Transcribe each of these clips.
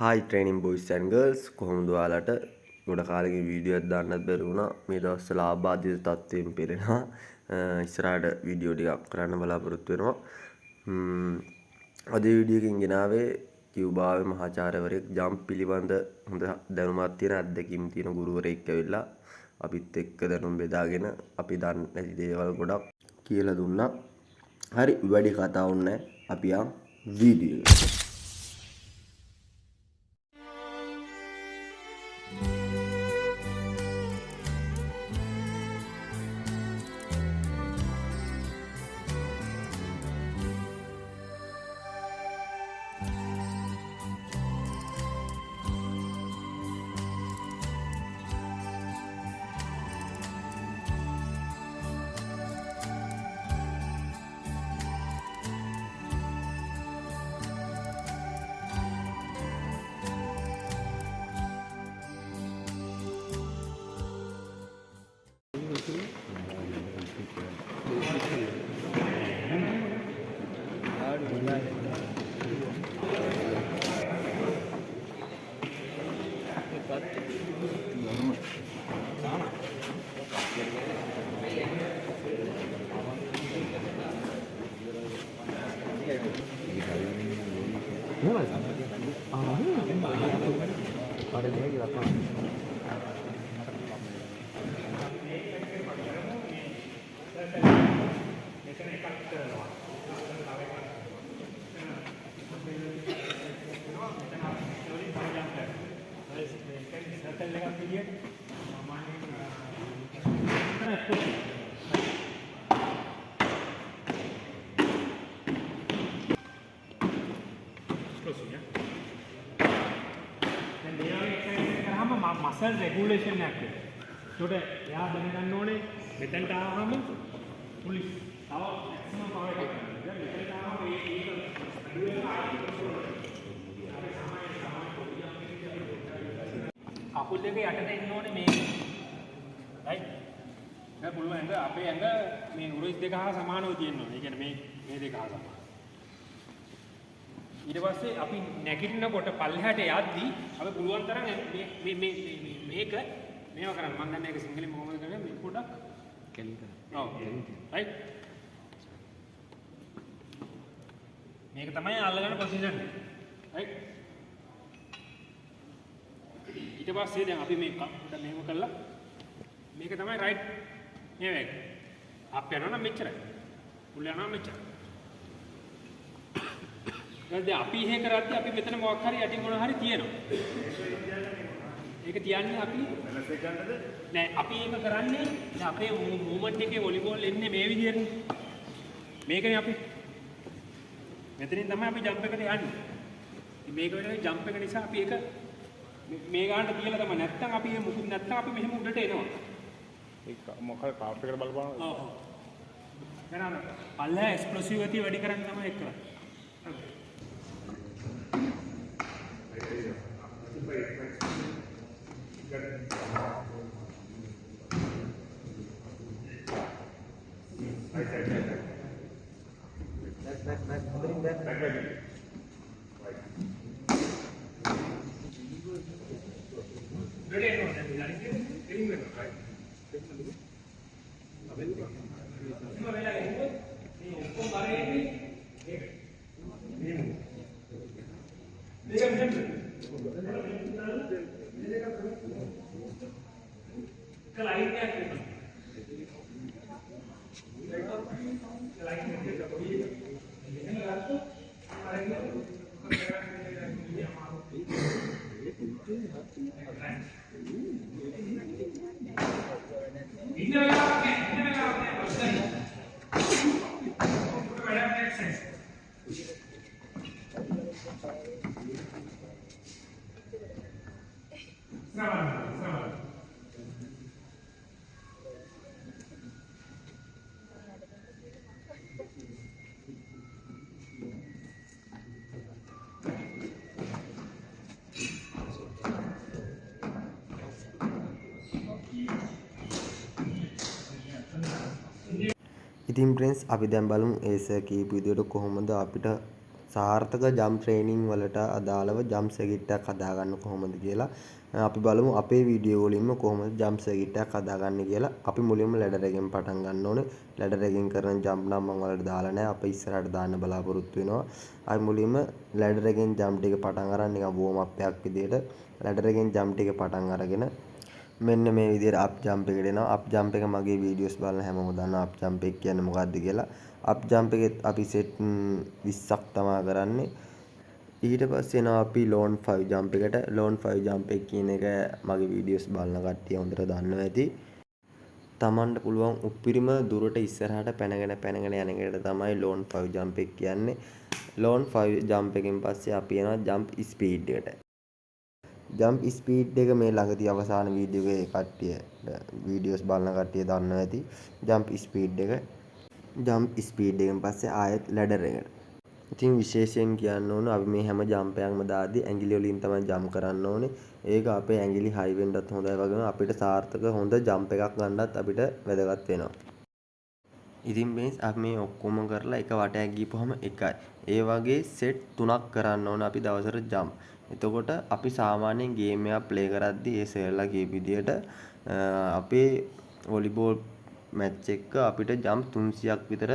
Hi training boys and girls කොහොමද ඔයාලට ගොඩ කාලෙකින් වීඩියෝ එකක් දාන්නත් බැරි වුණා මේ දවස්වල ආබාධිත තත්ත්වයෙන් පෙළෙනවා ඉස්සරහට වීඩියෝ ටිකක් කරන්න බලාපොරොත්තු වෙනවා අද වීඩියෝ එකකින් ගෙනාවේ කියුබාවේ මහාචාර්යවරයෙක් ජම්ප් පිළිබඳ හොඳ දැනුමක් තියෙන අත්දැකීම් තියෙන ගුරුවරයෙක් ඇවිල්ලා අපිත් එක්ක දැනුම් බෙදාගෙන අපි දන්නේ නැති දේවල් ගොඩක් කියලා දුන්නා හරි වැඩි කතාවක් නැහැ අපි ආ වීඩියෝ එකට muscle regulation එකක්. ඒකට එයා දැනගන්න ඕනේ මෙතනට ආවම පුලිස් තව maximum power එක ගන්න. දැන් මෙතනට ආවම කකුල් දෙක යටට එන්න ඕනේ මේ. right? දැන් පුළුවන් ඇඟ අපේ ඇඟ මේ උරහිස් දෙක හා සමානව තියෙන්න ඕනේ. ඒ කියන්නේ මේ දෙක හා සමාන. ඊට පස්සේ අපි නැගිටිනකොට පල්ලෙහාට යද්දී අපි පුළුවන් තරම් මේක මේව කරන්න. මම දන්නේ ඒක සිංහලෙන් කොහොමද කරන්නේ මේ පොඩක් කැලි කරා. ඔව්. රයිට්. මේක තමයි අල්ලගන්න පොසිෂන් එක. රයිට්. ඊට පස්සේ දැන් අපි මේක මෙහෙම කළා. මේක තමයි රයිට් මේ වේග. අප් යනවා නම් මෙච්චරයි. මුල යනවා මෙච්චරයි. දැන් අපි එහෙ කරද්දී අපි මෙතන මොකක් හරි යටින් මොන හරි තියෙනවා. ඒක තියන්නේ අපි බැලන්ස් එක ගන්නද? නෑ අපි ඒක කරන්නේ දැන් අපේ මූවමන්ට් එකේ වොලිබෝල් එන්නේ මේ විදිහට. මේකනේ අපි. මෙතනින් තමයි අපි ජම්ප් එකට යන්නේ. ඉතින් මේක වෙන්නේ ජම්ප් එක නිසා අපි ඒක මේ ගන්නට කියලා තමයි. නැත්තම් අපි මේ මුකුත් නැත්තම් අපි මෙහෙම උඩට එනවා. ඒක මොකද කාප් එකට බලපාන? ඔව් ඔව්. කරන්න. පල්ලා එක්ස්ප්ලොසිව් ගතිය වැඩි කරන්න තමයි ඒක කරන්නේ. ඉතින් ප්‍රින්ස් අපි දැන් බලමු ඒ සර් කියපු විදියට කොහොමද අපිට සාර්ථක ජම් ට්‍රේනින් වලට අදාළව ජම් සර්කිට් හදාගන්න කොහොමද කියලා අපි බලමු. අපේ වීඩියෝ වලින්ම කොහොමද ජම් සර්කිට් හදාගන්නේ කියලා. අපි මුලින්ම ලැඩර් එකෙන් පටන් ගන්න ඕනේ. ලැඩර් එකෙන් කරන ජම්ප් නම් මම වලට දාලා නැහැ. අපි ඉස්සරහට දාන්න බලාපොරොත්තු වෙනවා. අපි මුලින්ම ලැඩර් එකෙන් ජම්ප් ටික පටන් අරන් නිකන් වෝම් අප් එකක් විදියට ලැඩර් එකෙන් ජම්ප් ටික පටන් අරගෙන මෙන්න මේ විදිහට අප් ජම්ප් එකට එනවා. අප් ජම්ප් එක මගේ වීඩියෝස් බලන හැමෝම දන්නවා අප් ජම්ප් එක කියන්නේ මොකක්ද කියලා. අප් ජම්ප් එකෙත් අපි සෙට් 20ක් තමා කරන්නේ. ඊට පස්සේ එනවා අපි ලෝන් 5 ජම්ප් එකට. ලෝන් 5 ජම්ප් එක කියන එක මගේ වීඩියෝස් බලන කට්ටිය හොඳට දන්නවා ඇති. තමන්ට පුළුවන් උප්පිරිම දුරට ඉස්සරහට පැනගෙන යන එකට තමයි ලෝන් 5 ජම්ප් එක කියන්නේ. ලෝන් 5 ජම්ප් එකෙන් පස්සේ අපි යනවා ජම්ප් ස්පීඩ් එකට. ජම්ප් ස්පීඩ් එක මේ ළඟදී අවසාන වීඩියෝ එකේ කට්ටිය වීඩියෝස් බලන කට්ටිය දන්නවා ඇති. ජම්ප් ස්පීඩ් එක. ජම්ප් ස්පීඩ් එකෙන් පස්සේ ආයෙත් ලැඩර් එකට. ඉතින් විශේෂයෙන් කියන්න ඕන අපි මේ හැම ජම්ප් එකක්ම දාද්දී ඇඟිලි වලින් තමයි ජම්ප් කරන්න ඕනේ. ඒක අපේ ඇඟිලි හයි වෙන්නත් හොඳයි වගේම අපිට සාර්ථක හොඳ ජම්ප් එකක් ගන්නත් අපිට වැදගත් වෙනවා. ඉතින් මේස් අපි මේ ඔක්කොම කරලා එක වටයක් ගිහපුවම එකයි. ඒ වගේ සෙට් 3ක් කරන්න ඕන අපි දවසට ජම්ප්. එතකොට අපි සාමාන්‍යයෙන් ගේම් එකක් ප්ලේ කරද්දී ඒ සර්ලා කියපු විදියට අපේ වොලිබෝල් මැච් එක අපිට ජම්ප් 300ක් විතර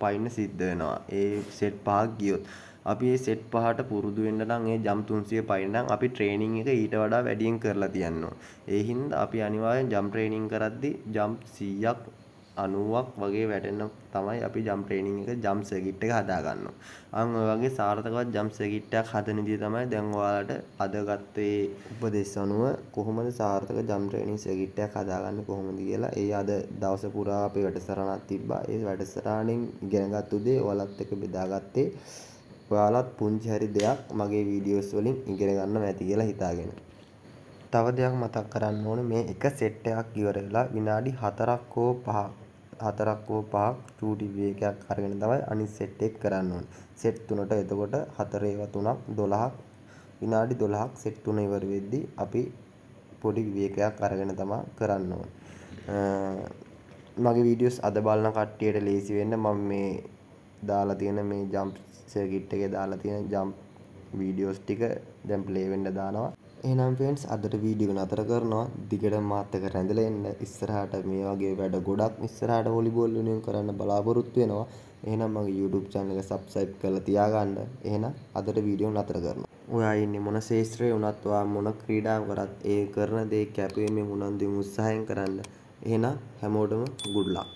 පයින්න සිද්ධ වෙනවා. ඒ සෙට් 5ක් ගියොත්. අපි මේ සෙට් 5ට පුරුදු වෙන්න නම් ඒ ජම්ප් 300 පයින්න නම් අපි ට්‍රේනින් එක ඊට වඩා වැඩියෙන් කරලා තියන්න ඕන. ඒ හින්දා අපි අනිවාර්යෙන් ජම්ප් ට්‍රේනින් කරද්දී ජම්ප් 100ක් 90ක් වගේ වැටෙන්න තමයි අපි ජම්ප් ට්‍රේනින් එක ජම්ප් සර්කිට් එක හදා ගන්නවා. අන් ඔය වගේ සාර්ථකවත් ජම්ප් සර්කිට් එකක් හදන විදිය තමයි දැන් ඔයාලට අද ගත්තේ උපදෙස් අනුව කොහොමද සාර්ථක ජම්ප් ට්‍රේනින් සර්කිට් එකක් හදාගන්නේ කොහොමද කියලා. ඒ අද දවස පුරා අපේ වැඩසටහනක් තිබ්බා. ඒ වැඩසටහනින් ඉගෙනගත්තු දේ ඔයාලත් එක්ක බෙදාගත්තේ. ඔයාලත් පුංචි හරි දෙයක් මගේ වීඩියෝස් වලින් ඉගෙන ගන්නවා ඇති කියලා හිතාගෙන. තව දෙයක් මතක් කරන්න ඕනේ මේ එක සෙට් එකක් ඉවර වෙලා විනාඩි 4ක් හෝ 5ක් චූටි විවේකයක් අරගෙන තමයි අනිත් සෙට් එක කරන්න ඕනේ. සෙට් 3ට එතකොට 4 ඒවා 3ක් 12ක් විනාඩි 12ක් සෙට් 3 ඉවර වෙද්දී අපි පොඩි විවේකයක් අරගෙන තමයි කරන්න ඕනේ. මගේ වීඩියෝස් අද බලන කට්ටියට ලේසි වෙන්න මම මේ දාලා තියෙන මේ ජම්ප් සර්කිට් එකේ දාලා තියෙන ජම්ප් වීඩියෝස් ටික දැන් ප්ලේ වෙන්න දානවා. එහෙනම් ෆ්‍රෙන්ඩ්ස් අදට වීඩියෝ එක නතර කරනවා. දිගට මාත් එක්ක රැඳලා එන්න. ඉස්සරහට මේ වගේ වැඩ ගොඩක් ඉස්සරහට වොලිබෝල් වෙනුවෙන් කරන්න බලාපොරොත්තු වෙනවා. එහෙනම් මගේ YouTube channel එක subscribe කරලා තියාගන්න. එහෙනම් අදට වීඩියෝ නතර කරනවා. ඔයා ඉන්නේ මොන ශේෂ්ත්‍රයේ වුණත් ඔයා මොන ක්‍රීඩාව කරත් ඒ කරන දේ කැපවීමෙන් උනන්දුවෙන් උත්සාහයෙන් කරන්න. එහෙනම් හැමෝටම good luck.